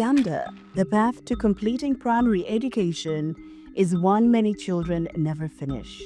Uganda, the path to completing primary education is one many children never finish.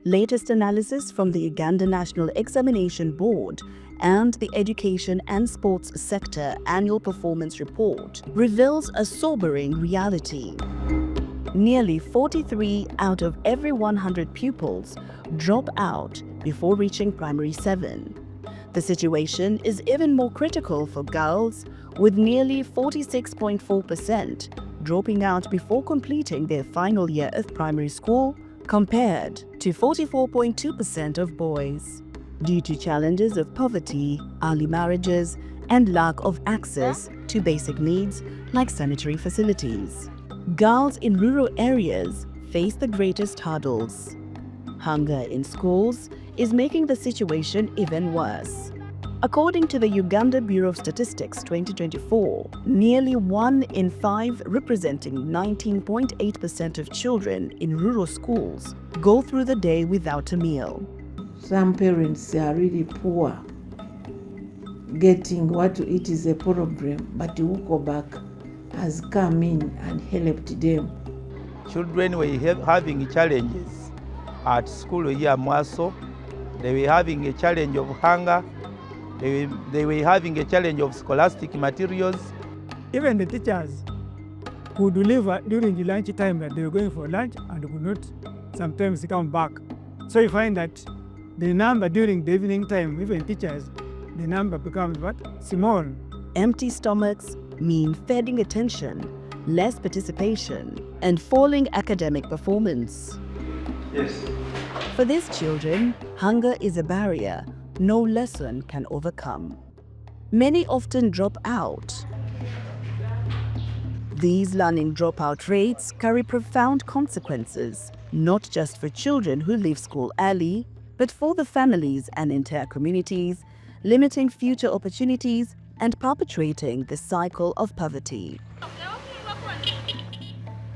Latest analysis from the Uganda National Examination Board and the Education and Sports Sector Annual Performance Report reveals a sobering reality. Nearly 43 out of every 100 pupils drop out before reaching primary 7. The situation is even more critical for girls, with nearly 46.4% dropping out before completing their final year of primary school, compared to 44.2% of boys, due to challenges of poverty, early marriages, and lack of access to basic needs like sanitary facilities. Girls in rural areas face the greatest hurdles. Hunger in schools is making the situation even worse. According to the Uganda Bureau of Statistics 2024, nearly 1 in 5, representing 19.8% of children in rural schools, go through the day without a meal. Some parents are really poor. Getting what to eat is a problem, but UCOBAC has come in and helped them. Children were having challenges at school here, Mwaso. They were having a challenge of hunger. They were having a challenge of scholastic materials. Even the teachers could leave during the lunch time that they were going for lunch and could not sometimes come back. So you find that the number during the evening time, even teachers, the number becomes small. Empty stomachs mean fading attention, less participation, and falling academic performance. Yes. For these children, hunger is a barrier no lesson can overcome. Many often drop out. These learning dropout rates carry profound consequences, not just for children who leave school early, but for the families and entire communities, limiting future opportunities and perpetuating the cycle of poverty.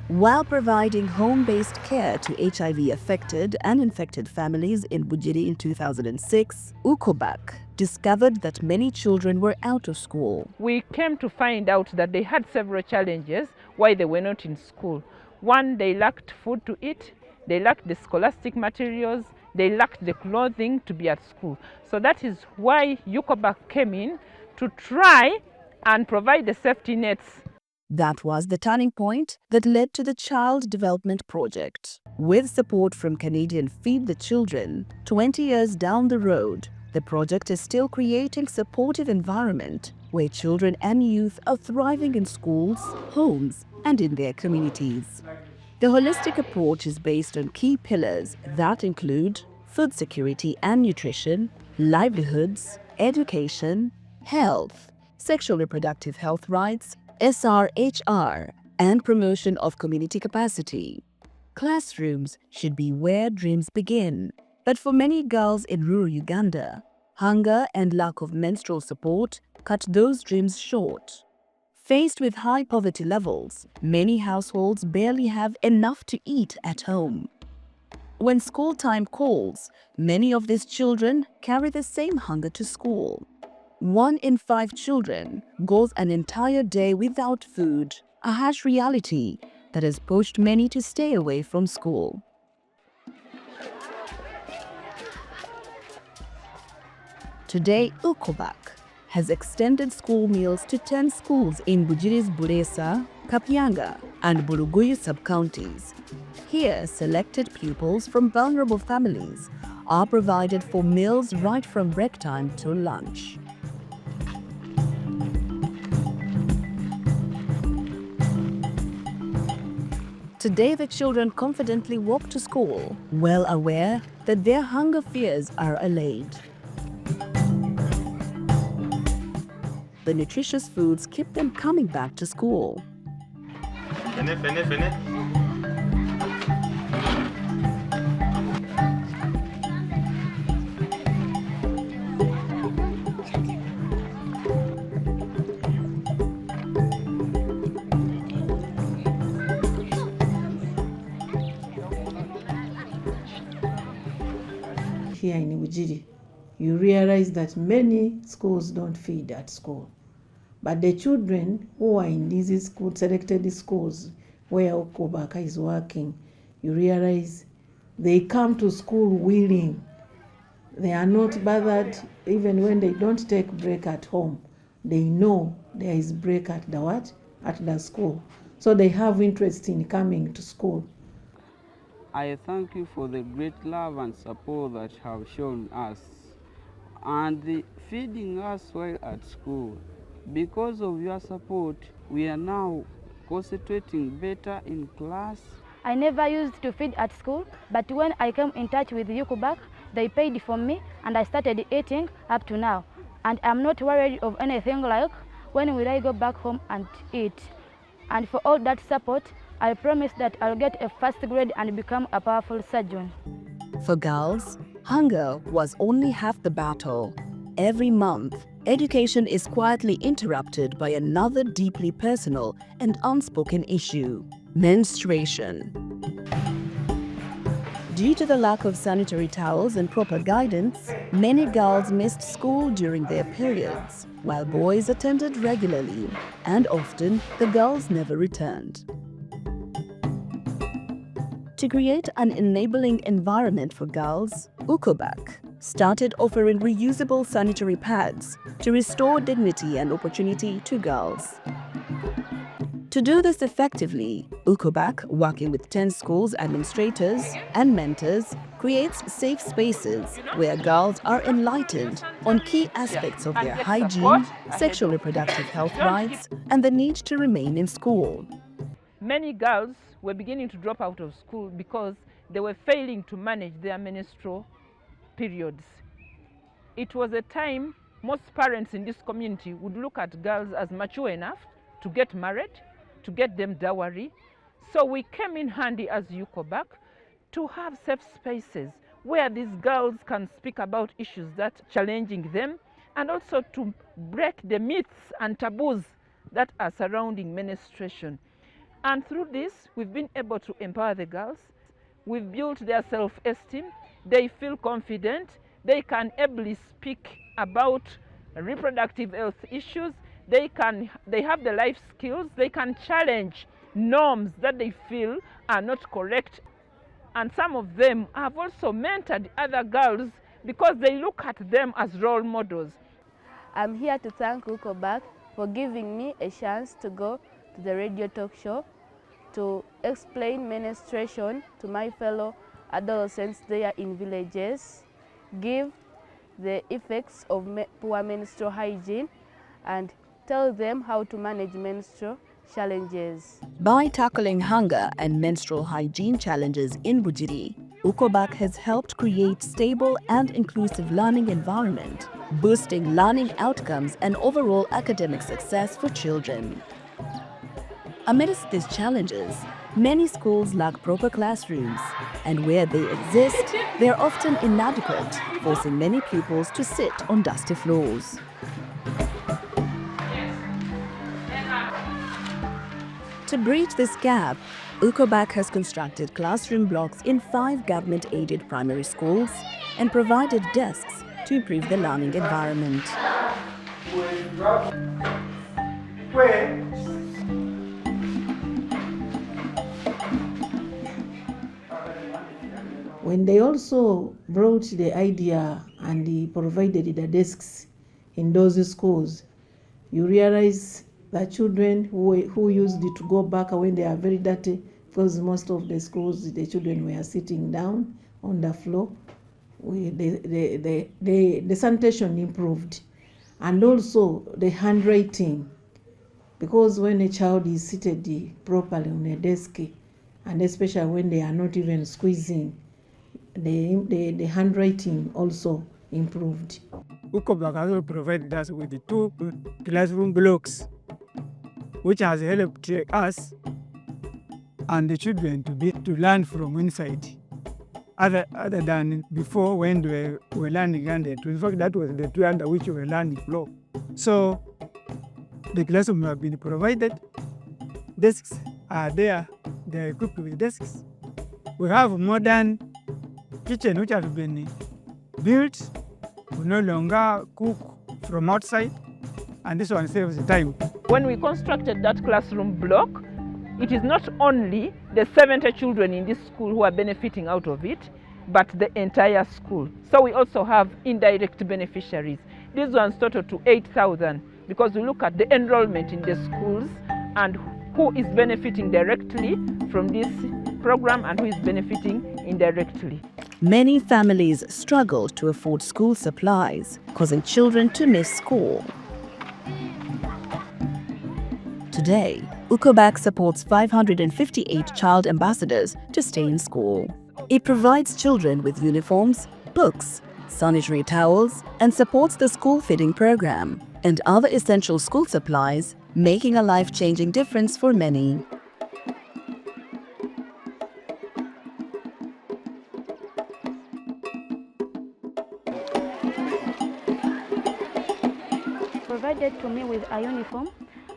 While providing home-based care to HIV-affected and infected families in Bugiri in 2006, UCOBAC discovered that many children were out of school. We came to find out that they had several challenges why they were not in school. One, they lacked food to eat, they lacked the scholastic materials, they lacked the clothing to be at school. So that is why UCOBAC came in to try and provide the safety nets. That was the turning point that led to the Child Development Project. With support from Canadian Feed the Children, 20 years down the road, the project is still creating supportive environment where children and youth are thriving in schools, homes, and in their communities. The holistic approach is based on key pillars that include food security and nutrition, livelihoods, education, health, sexual reproductive health rights, SRHR, and promotion of community capacity. Classrooms should be where dreams begin. But for many girls in rural Uganda, hunger and lack of menstrual support cut those dreams short. Faced with high poverty levels, many households barely have enough to eat at home. When school time calls, many of these children carry the same hunger to school. 1 in 5 children goes an entire day without food, a harsh reality that has pushed many to stay away from school. Today, UCOBAC has extended school meals to 10 schools in Bugiri's Bulesa, Kapyanga, and Buluguyi subcounties. Here, selected pupils from vulnerable families are provided for meals right from break time till lunch. Today, the children confidently walk to school, well aware that their hunger fears are allayed. The nutritious foods keep them coming back to school. Here in Bugiri, you realize that many schools don't feed at school. But the children who are in these school, selected schools where UCOBAC is working, you realize they come to school willing. They are not bothered even when they don't take break at home. They know there is break at the what? At the school. So they have interest in coming to school. I thank you for the great love and support that you have shown us and feeding us well at school. Because of your support, we are now concentrating better in class. I never used to feed at school, but when I came in touch with UCOBAC, they paid for me and I started eating up to now. And I'm not worried of anything like when will I go back home and eat. And for all that support, I promise that I'll get a first grade and become a powerful surgeon. For girls, hunger was only half the battle. Every month, education is quietly interrupted by another deeply personal and unspoken issue: menstruation. Due to the lack of sanitary towels and proper guidance, many girls missed school during their periods, while boys attended regularly, and often the girls never returned. To create an enabling environment for girls, UCOBAC started offering reusable sanitary pads to restore dignity and opportunity to girls. To do this effectively, UCOBAC, working with 10 schools administrators and mentors, creates safe spaces where girls are enlightened on key aspects of their hygiene, sexual reproductive health rights, and the need to remain in school. Many girls were beginning to drop out of school because they were failing to manage their menstrual periods. It was a time most parents in this community would look at girls as mature enough to get married, to get them dowry. So we came in handy as UCOBAC to have safe spaces where these girls can speak about issues that are challenging them, and also to break the myths and taboos that are surrounding menstruation. And through this, we've been able to empower the girls. We've built their self-esteem. They feel confident. They can ably speak about reproductive health issues. They have the life skills. They can challenge norms that they feel are not correct. And some of them have also mentored other girls because they look at them as role models. I'm here to thank UCOBAC for giving me a chance to go to the radio talk show to explain menstruation to my fellow adolescents there in villages, give the effects of poor menstrual hygiene, and tell them how to manage menstrual challenges. By tackling hunger and menstrual hygiene challenges in Bugiri, UCOBAC has helped create stable and inclusive learning environment, boosting learning outcomes and overall academic success for children. Amidst these challenges, many schools lack proper classrooms, and where they exist, they are often inadequate, forcing many pupils to sit on dusty floors. To bridge this gap, UCOBAC has constructed classroom blocks in 5 government-aided primary schools and provided desks to improve the learning environment. When they also brought the idea and they provided the desks in those schools, you realize that children who used it to go back when they are very dirty, because most of the schools, the children were sitting down on the floor, the sanitation improved. And also the handwriting, because when a child is seated properly on a desk, and especially when they are not even squeezing, the handwriting also improved. UCOBAC also provided us with the 2 classroom blocks, which has helped us and the children to learn from inside, other than before when they were learning under. In fact, that was the tree under which we were learning floor. So the classroom have been provided, desks are there, they are equipped with desks. We have modern kitchen which has been built. We no longer cook from outside. and this one saves time. When we constructed that classroom block, it is not only the 70 children in this school who are benefiting out of it, but the entire school. So we also have indirect beneficiaries. These ones total to 8,000 because we look at the enrollment in the schools and who is benefiting directly from this program and who is benefiting indirectly. Many families struggle to afford school supplies, causing children to miss school. Today, UCOBAC supports 558 child ambassadors to stay in school. It provides children with uniforms, books, sanitary towels, and supports the school feeding program and other essential school supplies, making a life-changing difference for many. Provided to me with a uniform.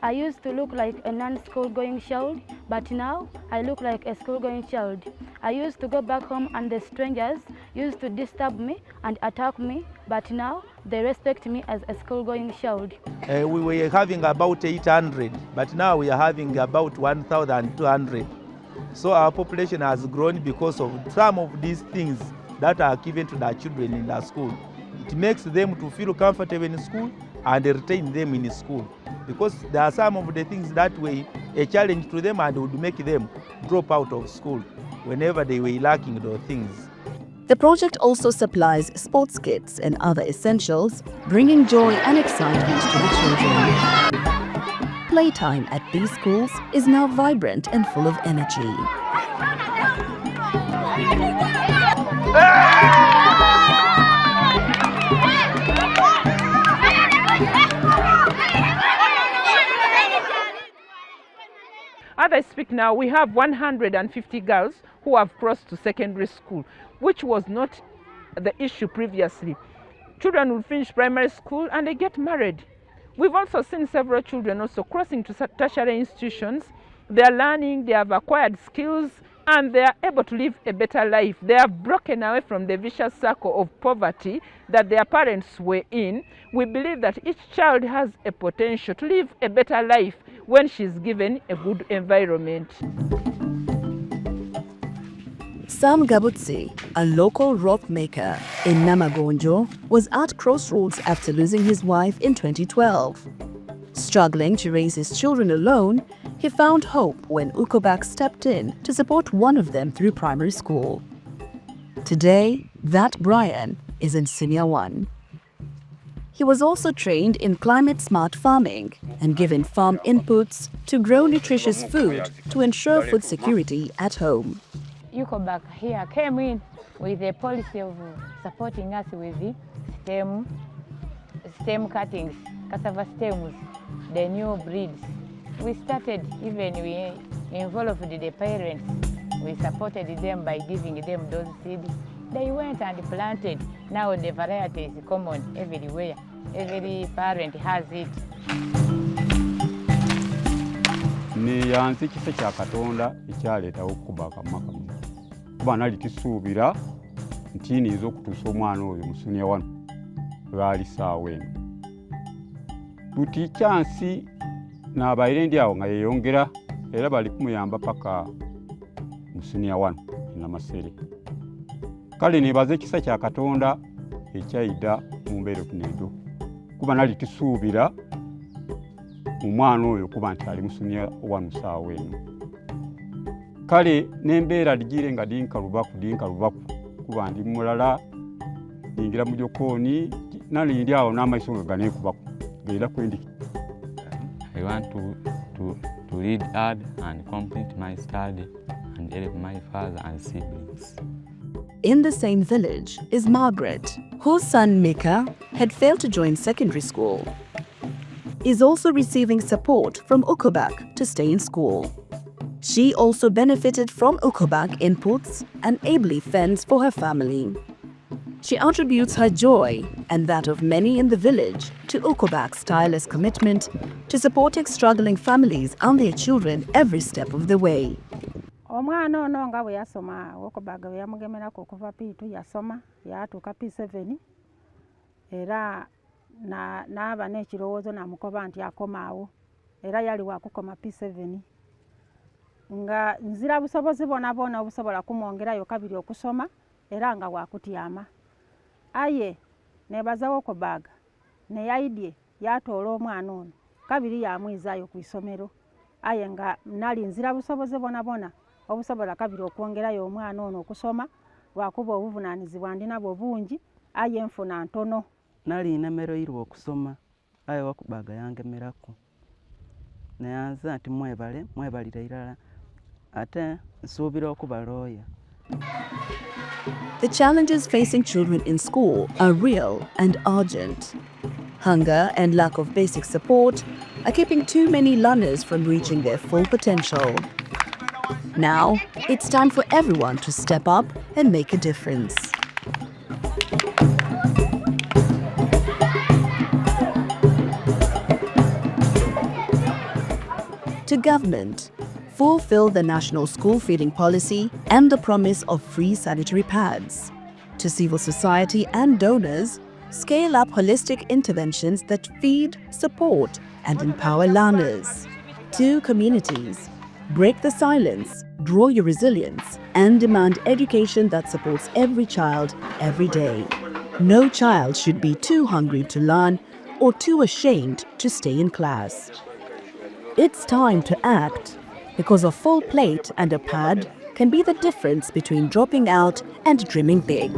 I used to look like a non-school going child, but now I look like a school going child. I used to go back home and the strangers used to disturb me and attack me, but now they respect me as a school going child. We were having about 800, but now we are having about 1,200. So our population has grown because of some of these things that are given to the children in the school. It makes them to feel comfortable in school and retain them in school, because there are some of the things that were a challenge to them and would make them drop out of school whenever they were lacking those things. The project also supplies sports kits and other essentials, bringing joy and excitement to the children. Playtime at these schools is now vibrant and full of energy. As I speak now, we have 150 girls who have crossed to secondary school, which was not the issue previously. Children will finish primary school and they get married. We've also seen several children also crossing to tertiary institutions. They are learning, they have acquired skills, and they are able to live a better life. They have broken away from the vicious circle of poverty that their parents were in. We believe that each child has a potential to live a better life when she's given a good environment. Sam Gabutsi, a local rope maker in Namagonjo, was at crossroads after losing his wife in 2012. Struggling to raise his children alone, he found hope when UCOBAC stepped in to support one of them through primary school. Today, that Brian is in Senior 1. He was also trained in climate-smart farming and given farm inputs to grow nutritious food to ensure food security at home. UCOBAC here came in with a policy of supporting us with the stem cuttings, cassava stems, the new breeds. We started, even we involved the parents. We supported them by giving them those seeds. They went and planted. Now the variety is common everywhere. Every parent has it. Neyanze kisa kya Katonda ekyaleetawo okukubaka mu maka muno. Kuba nali tusuubira nti niiza okutuusa omwana oyo mu Senior 1 lwali ssaawa eno. Buti chansi n'abaire ndi awo nga yeeyongera era bali kumuyamba paka mu Senior 1 Namasere. Kale neebaza ekisa kya Katonda ekyayida mu mbeera okuneedo. Kuba nali tusuubira omwana oyo kuba nti ali mu Senior 1 ssaawa eno. Kale n'embeera ligire nga dinka lubaku kuba ndi mulala ningira mu jokooni nali ndi awo n'amaiso nga ganeekubaku gaira kwendi. I want to read hard and complete my study and help my father and siblings. In the same village is Margaret, whose son Mika had failed to join secondary school. Is also receiving support from UCOBAC to stay in school. She also benefited from UCOBAC inputs and ably fends for her family. She attributes her joy and that of many in the village to UCOBAC's tireless commitment to supporting struggling families and their children every step of the way. Omwana ono nga bwe yasoma UCOBAC bwe yamugemerako okuva P2 yasoma yatuuka P7 era n'aba n'ekirowoozo namukoba nti akomaawo era yali wakukoma P7 nga nzira busobozi bwona obusobola kumwongerayo kabiri okusoma era nga wakutyama aye nebazawo UCOBAC neyaidye yatoola omwana ono kabiri yamwizaayo ku isomero aye nga nali nzira busobozi bwona obusobola kabiri okwongerayo omwana ono okusoma lwakuba obuvunaanyizibwa ndinabwo bungi aye enfuna ntono. Nali nemereirwe okusoma aye UCOBAC yangemerako neyanza nti mwebalire irala ate nsuubira okuba lawyer. The challenges facing children in school are real and urgent. Hunger and lack of basic support are keeping too many learners from reaching their full potential. Now, it's time for everyone to step up and make a difference. To government, fulfill the national school feeding policy and the promise of free sanitary pads. To civil society and donors, scale up holistic interventions that feed, support, and empower learners. To communities, break the silence, grow your resilience, and demand education that supports every child, every day. No child should be too hungry to learn or too ashamed to stay in class. It's time to act, because a full plate and a pad can be the difference between dropping out and dreaming big.